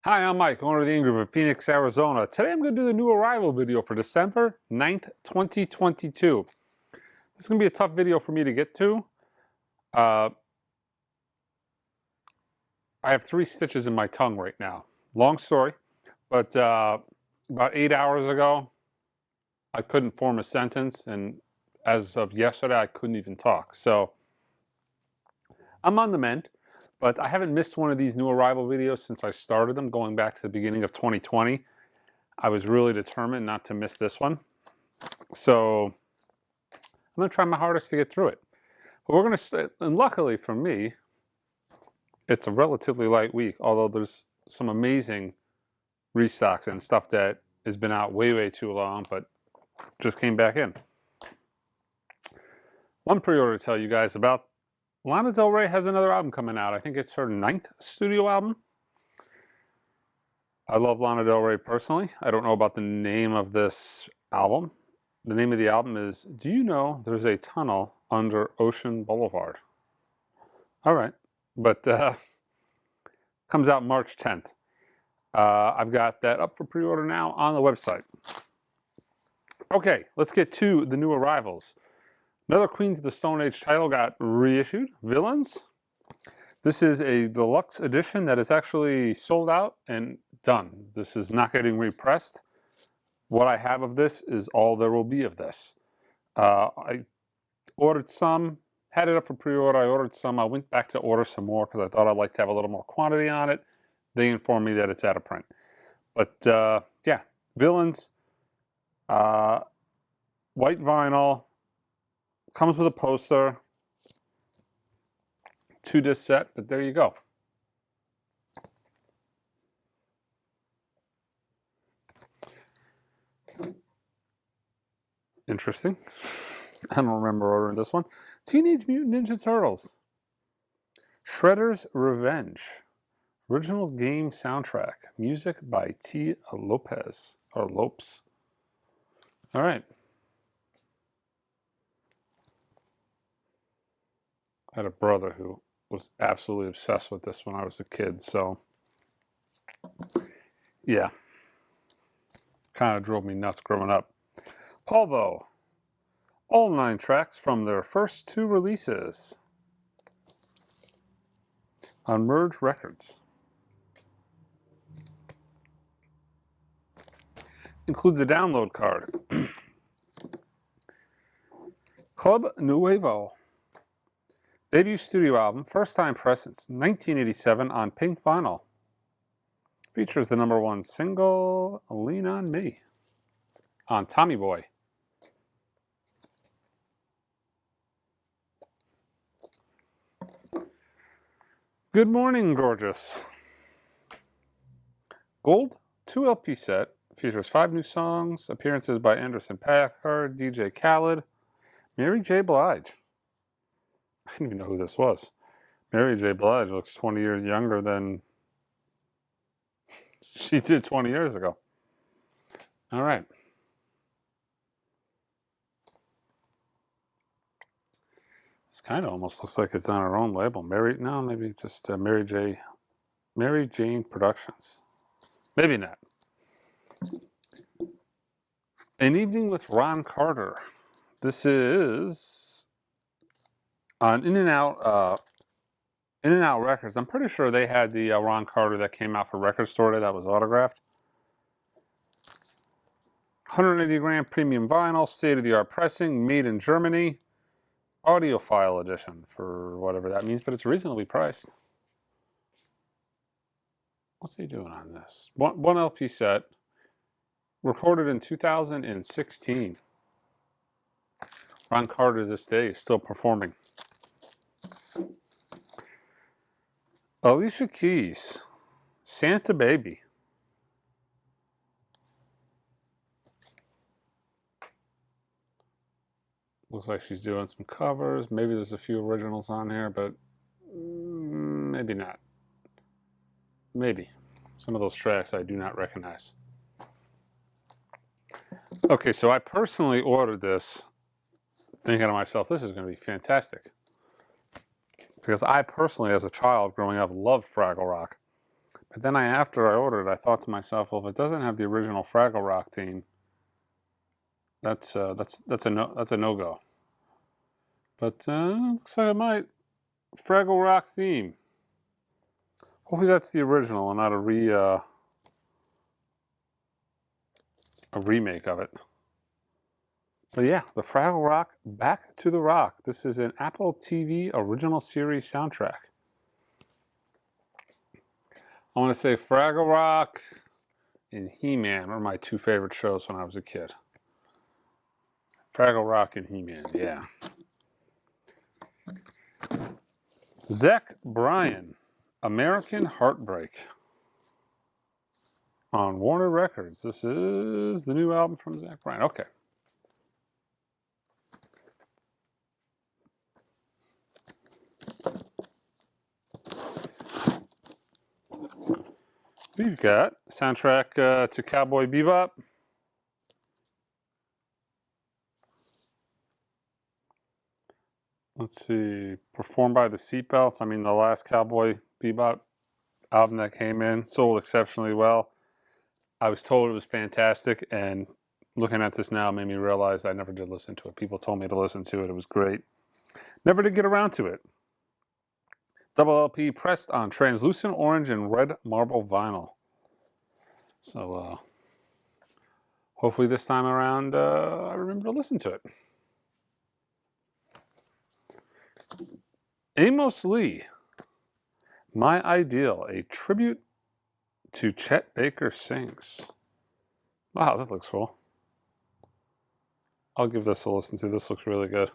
Hi, I'm Mike, owner of the Ingram of Phoenix, Arizona. Today I'm going to do the new arrival video for December 9th, 2022. This is going to be a tough video for me to get to. I have 3 stitches in my tongue right now. Long story, but about 8 hours ago, I couldn't form a sentence, and as of yesterday, I couldn't even talk. So I'm on the mend. But I haven't missed one of these new arrival videos since I started them, going back to the beginning of 2020. I was really determined not to miss this one. So I'm going to try my hardest to get through it. But we're going to, and luckily for me, it's a relatively light week, although there's some amazing restocks and stuff that has been out way, way too long, but just came back in. One pre-order to tell you guys about. Lana Del Rey has another album coming out. I think it's her 9th studio album. I love Lana Del Rey personally. I don't know about the name of this album. The name of the album is Do You Know There's a Tunnel Under Ocean Boulevard? All right. But comes out March 10th. I've got that up for pre-order now on the website. Okay, let's get to the new arrivals. Another Queens of the Stone Age title got reissued, Villains. This is a deluxe edition that is actually sold out and done. This is not getting repressed. What I have of this is all there will be of this. I ordered some, had it up for pre-order, I ordered some. I went back to order some more because I thought I'd like to have a little more quantity on it. They informed me that it's out of print. But yeah, Villains, white vinyl, comes with a poster, 2-disc set, but there you go. Interesting. I don't remember ordering this one. Teenage Mutant Ninja Turtles. Shredder's Revenge. Original game soundtrack. Music by T. Lopez. Or Lopes. All right. I had a brother who was absolutely obsessed with this when I was a kid, so yeah, kind of drove me nuts growing up. Polvo, all 9 tracks from their first 2 releases on Merge Records. Includes a download card. Club Nuevo. Debut studio album, first time press since 1987 on pink vinyl. Features the #1 single, Lean On Me, on Tommy Boy. Good Morning, Gorgeous. Gold 2 LP set, features 5 new songs, appearances by Anderson .Paak, DJ Khaled, Mary J. Blige. I didn't even know who this was. Mary J. Blige looks 20 years younger than she did 20 years ago. All right. This kind of almost looks like it's on her own label. Maybe just Mary Jane Productions. Maybe not. An Evening with Ron Carter. This is on In and Out Records. I'm pretty sure they had the Ron Carter that came out for Record Store Day that was autographed. 180 gram premium vinyl, state-of-the-art pressing, made in Germany. Audiophile edition for whatever that means, but it's reasonably priced. What's he doing on this? One LP set, recorded in 2016. Ron Carter this day is still performing. Alicia Keys, Santa Baby. Looks like she's doing some covers. Maybe there's a few originals on here, but maybe not. Maybe. Some of those tracks I do not recognize. Okay, so I personally ordered this thinking to myself, this is going to be fantastic. Because I personally, as a child growing up, loved Fraggle Rock. But then after I ordered it, I thought to myself, well, if it doesn't have the original Fraggle Rock theme, that's a no-go. But looks like it might. Fraggle Rock theme. Hopefully that's the original and not a remake of it. But yeah, the Fraggle Rock, Back to the Rock. This is an Apple TV original series soundtrack. I want to say Fraggle Rock and He-Man were my two favorite shows when I was a kid. Fraggle Rock and He-Man, yeah. Zach Bryan, American Heartbreak. On Warner Records. This is the new album from Zach Bryan. Okay. We've got soundtrack to Cowboy Bebop. Let's see, performed by the Seatbelts. I mean, the last Cowboy Bebop album that came in sold exceptionally well. I was told it was fantastic, and looking at this now made me realize I never did listen to it. People told me to listen to it. It was great. Never did get around to it. Double LP pressed on translucent orange and red marble vinyl. So hopefully this time around I remember to listen to it. Amos Lee, My Ideal, a tribute to Chet Baker Sings. Wow, that looks cool. I'll give this a listen to. This looks really good.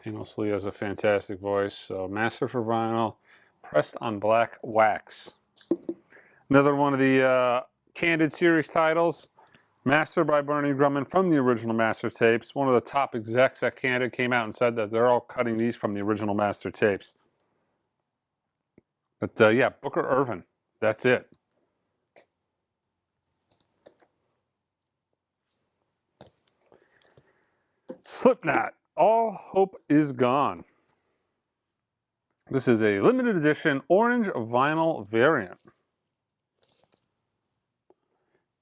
Amos Lee has a fantastic voice. So master for vinyl, pressed on black wax. Another one of the Candid series titles. Mastered by Bernie Drummond from the original master tapes. One of the top execs at Candid came out and said that they're all cutting these from the original master tapes. But yeah, Booker Irvin. That's it. Slipknot. All Hope Is Gone. This is a limited edition orange vinyl variant.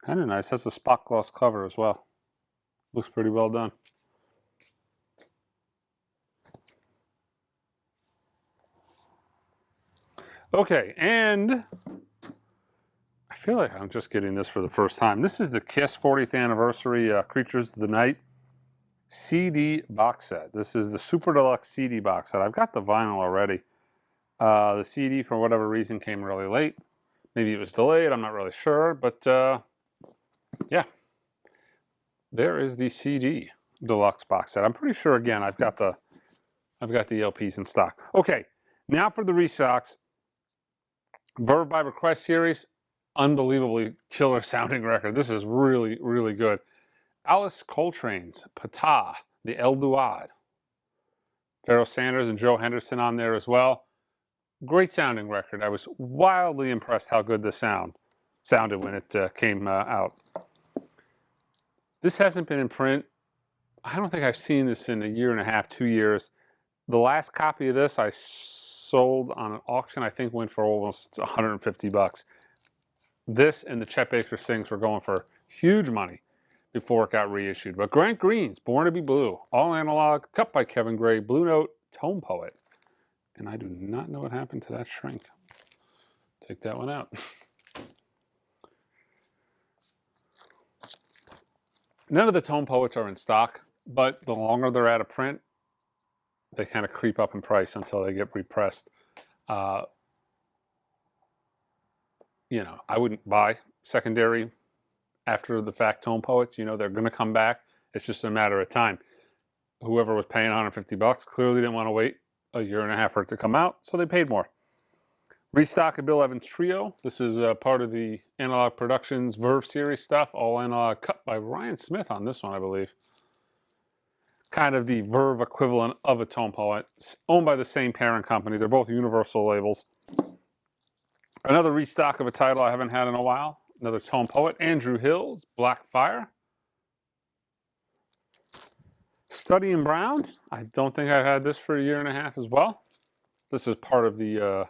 Kind of nice. Has a spot gloss cover as well. Looks pretty well done. Okay, and I feel like I'm just getting this for the first time. This is the Kiss 40th Anniversary Creatures of the Night CD box set. This is the Super Deluxe CD box set. I've got the vinyl already. The CD, for whatever reason, came really late. Maybe it was delayed. I'm not really sure, but yeah, there is the CD deluxe box set. I'm pretty sure, again, I've got the LPs in stock. Okay, now for the restocks. Verve by Request series, unbelievably killer sounding record. This is really, really good. Alice Coltrane's Pata, the El Duad. Pharoah Sanders and Joe Henderson on there as well. Great sounding record. I was wildly impressed how good the sounded when it came out. This hasn't been in print. I don't think I've seen this in a year and a half, 2 years. The last copy of this I sold on an auction, I think went for almost 150 bucks. This and the Chet Baker Sings were going for huge money before it got reissued. But Grant Green's Born to Be Blue, all analog, cut by Kevin Gray, Blue Note, Tone Poet. And I do not know what happened to that shrink. Take that one out. None of the Tone Poets are in stock, but the longer they're out of print, they kind of creep up in price until they get repressed. You know, I wouldn't buy secondary after the fact Tone Poets. You know, they're going to come back. It's just a matter of time. Whoever was paying 150 bucks clearly didn't want to wait a year and a half for it to come out, so they paid more. Restock of Bill Evans Trio. This is part of the Analog Productions Verve series stuff. All analog, cut by Ryan Smith on this one, I believe. Kind of the Verve equivalent of a Tone Poet. Owned by the same parent company. They're both Universal labels. Another restock of a title I haven't had in a while. Another Tone Poet. Andrew Hill's Black Fire. Study in Brown. I don't think I've had this for a year and a half as well. This is part of the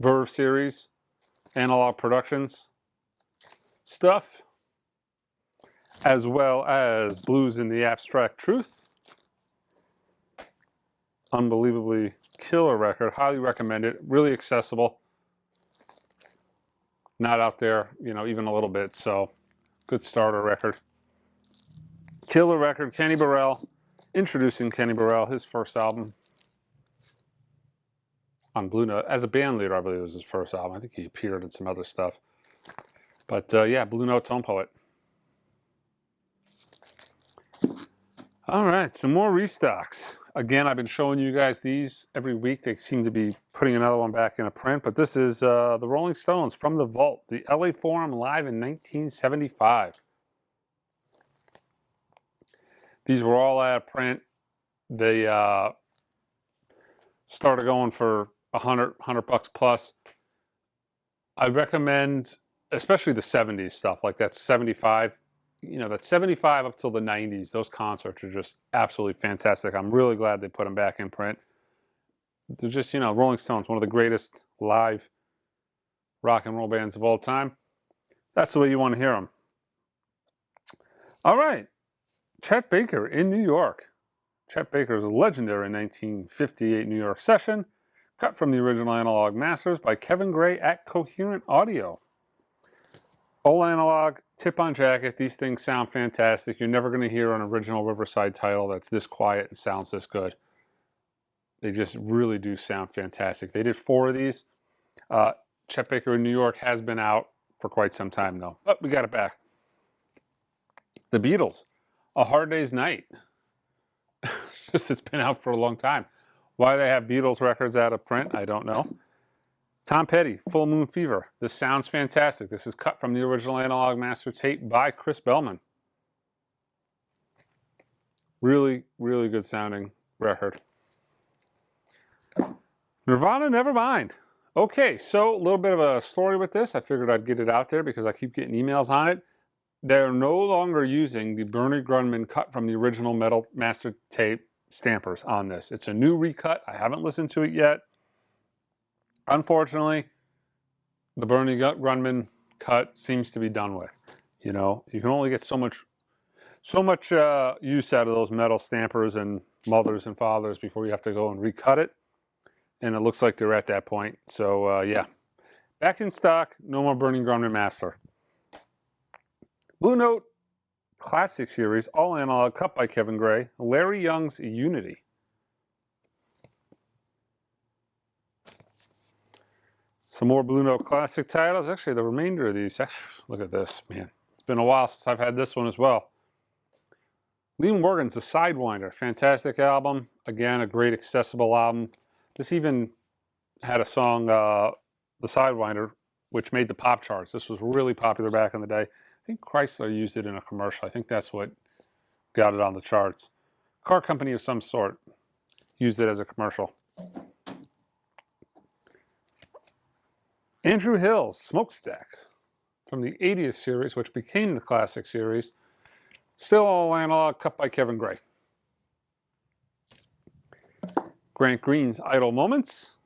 Verve series, Analog Productions stuff, as well as Blues in the Abstract Truth. Unbelievably killer record. Highly recommend it. Really accessible. Not out there, you know, even a little bit. So, good starter record. Killer record. Kenny Burrell. Introducing Kenny Burrell, his first album on Blue Note. As a band leader, I believe it was his first album. I think he appeared in some other stuff. But yeah, Blue Note Tone Poet. All right, some more restocks. Again, I've been showing you guys these every week. They seem to be putting another one back in a print, but this is the Rolling Stones from the Vault, the LA Forum live in 1975. These were all out of print. They started going for $100 bucks plus. I recommend, especially the 70s stuff, like that 75. You know, that 75 up till the 90s, those concerts are just absolutely fantastic. I'm really glad they put them back in print. They're just, you know, Rolling Stones, one of the greatest live rock and roll bands of all time. That's the way you want to hear them. All right. Chet Baker in New York. Chet Baker's legendary 1958 New York session, cut from the original analog masters by Kevin Gray at Coherent Audio. All analog, tip-on jacket. These things sound fantastic. You're never going to hear an original Riverside title that's this quiet and sounds this good. They just really do sound fantastic. They did 4 of these. Chet Baker in New York has been out for quite some time, though. But we got it back. The Beatles, A Hard Day's Night. It's been out for a long time. Why they have Beatles records out of print, I don't know. Tom Petty, Full Moon Fever. This sounds fantastic. This is cut from the original analog master tape by Chris Bellman. Really, really good sounding record. Nirvana, Nevermind. Okay, so a little bit of a story with this. I figured I'd get it out there because I keep getting emails on it. They're no longer using the Bernie Grundman cut from the original metal master tape stampers on this. It's a new recut. I haven't listened to it yet. Unfortunately, the Bernie Grundman cut seems to be done with. You know, you can only get so much use out of those metal stampers and mothers and fathers before you have to go and recut it. And it looks like they're at that point. So, yeah. Back in stock. No more Bernie Grundman master. Blue Note Classic Series, all analog, cut by Kevin Gray. Larry Young's Unity. Some more Blue Note Classic titles. Actually, the remainder of these. Look at this, man. It's been a while since I've had this one as well. Lee Morgan's The Sidewinder. Fantastic album. Again, a great accessible album. This even had a song, The Sidewinder, which made the pop charts. This was really popular back in the day. I think Chrysler used it in a commercial. I think that's what got it on the charts. Car company of some sort used it as a commercial. Andrew Hill's Smokestack from the 80th series, which became the Classic series. Still all analog, cut by Kevin Gray. Grant Green's Idle Moments.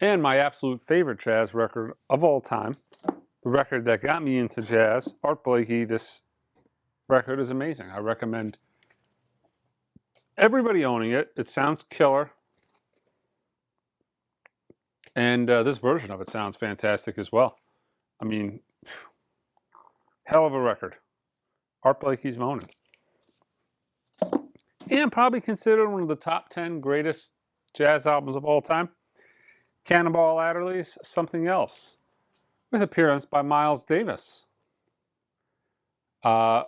And my absolute favorite jazz record of all time, the record that got me into jazz, Art Blakey. This record is amazing. I recommend everybody owning it. It sounds killer. And this version of it sounds fantastic as well. I mean, hell of a record. Art Blakey's Moaning. And probably considered one of the top 10 greatest jazz albums of all time. Cannonball Adderley's Something Else, with appearance by Miles Davis. More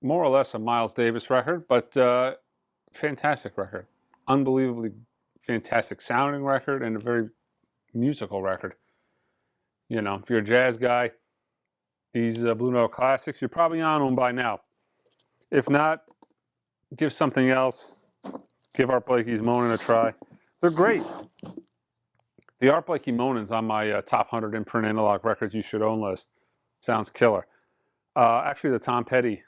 or less a Miles Davis record, but fantastic record. Unbelievably fantastic sounding record and a very musical record. You know, if you're a jazz guy, these Blue Note Classics, you're probably on them by now. If not, give Something Else. Give Art Blakey's Moaning a try. They're great. The Art Blakey Moanin's on my top 100 imprint analog records you should own list. Sounds killer. Actually, the Tom Petty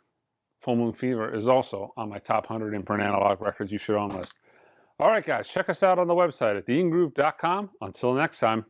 Full Moon Fever is also on my top 100 imprint analog records you should own list. All right, guys, check us out on the website at theingroove.com. Until next time.